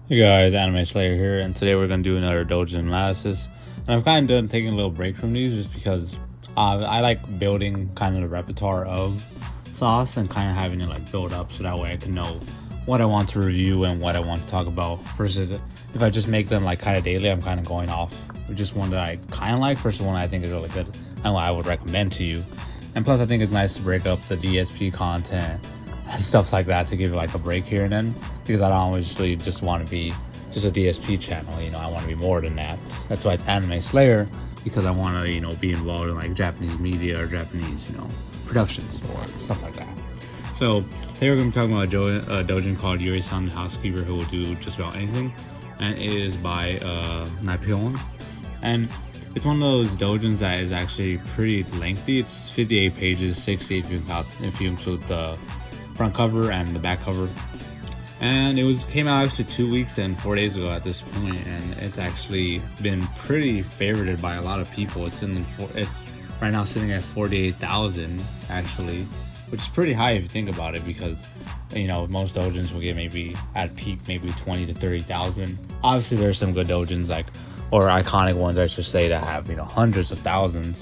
Hey guys, Anime Slayer here, and today we're going to do another Doujin analysis. And I've kind of done taking a little break from these just because I like building kind of the repertoire of sauce and kind of having it like build up so that way I can know what I want to review and what I want to talk about. Versus if I just make them like kind of daily, I'm kind of going off with just one that I kind of like versus one I think is really good and what I would recommend to you. And plus, I think it's nice to break up the DSP content and stuff like that to give it like a break here and then, because I don't always really just want to be just a DSP channel. I want to be more than that. That's why it's Anime Slayer, because I want to be involved in like Japanese media or Japanese productions or stuff like that. So today we're going to be talking about a doujin called Yurie-san, the housekeeper, who will do just about anything, and it is by Napion. And it's one of those doujins that is actually pretty lengthy. It's 58 pages, 60 if you include the front cover and the back cover. And it came out actually 2 weeks and 4 days ago at this point, and it's actually been pretty favorited by a lot of people. It's right now sitting at 48,000 actually, which is pretty high if you think about it, because most doujins will get maybe at peak maybe 20 to 30,000. Obviously there's some good doujins or iconic ones I should say that have hundreds of thousands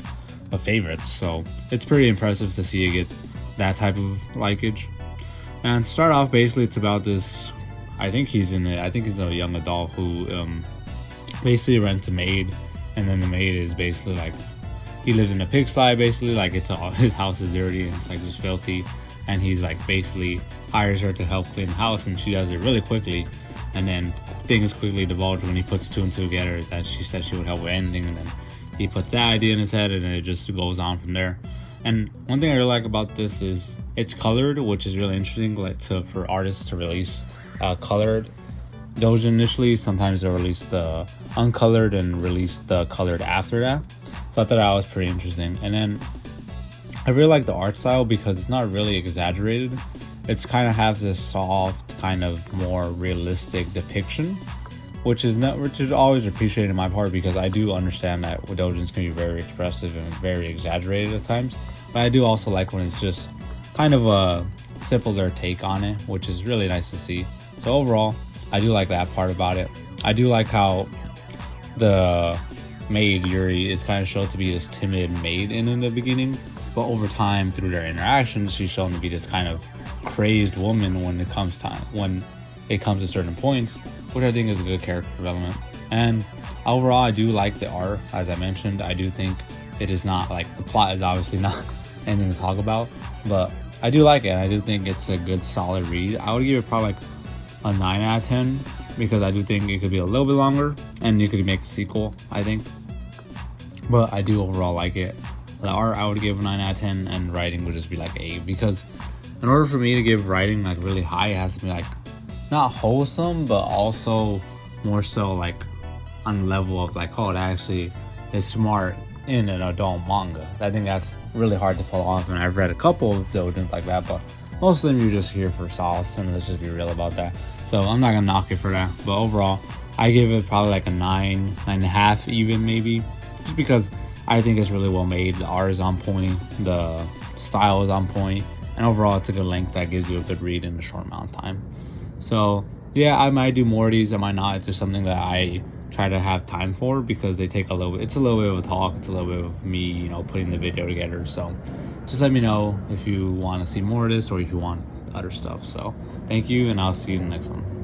of favorites, so it's pretty impressive to see it get that type of likeage. And to start off, basically it's about this, I think he's a young adult who basically rents a maid, and then the maid is basically like, he lives in a pigsty basically, like his house is dirty and it's like just filthy, and he's like basically hires her to help clean the house, and she does it really quickly, and then things quickly divulge when he puts two and two together that she said she would help with anything, and then he puts that idea in his head, and then it just goes on from there. And one thing I really like about this is it's colored, which is really interesting, for artists to release colored doujin initially. Sometimes they'll release the uncolored and release the colored after that. So I thought that was pretty interesting. And then I really like the art style because it's not really exaggerated. It's kind of have this soft, kind of more realistic depiction, which is always appreciated in my part, because I do understand that doujins can be very expressive and very exaggerated at times. But I do also like when it's just kind of a simpler take on it, which is really nice to see. So overall, I do like that part about it. I do like how the maid Yuri is kind of shown to be this timid maid in the beginning, but over time through their interactions, she's shown to be this kind of crazed woman when it comes to certain points, which I think is a good character development. And overall, I do like the art. As I mentioned, I do think it is not like, the plot is obviously not anything to talk about, but I do like it. I do think it's a good solid read. I would give it probably like a 9 out of 10, because I do think it could be a little bit longer and you could make a sequel, I think. But I do overall like it. The art I would give a 9 out of 10, and writing would just be like 8, because in order for me to give writing like really high, it has to be like not wholesome, but also more so like on the level of like, oh, that actually is smart in an adult manga. I think that's really hard to pull off, and I've read a couple of doujins like that, but most of them you're just here for sauce, and let's just be real about that. So I'm not gonna knock it for that, but overall I give it probably like a 9.5 even, maybe, just because I think it's really well made. The art is on point, the style is on point, and overall it's a good length that gives you a good read in a short amount of time. So yeah, I might do more of these, I might not. It's just something that I try to have time for, because they take it's a little bit of a talk, it's a little bit of me putting the video together. So just let me know if you want to see more of this or if you want other stuff. So thank you, and I'll see you in the next one.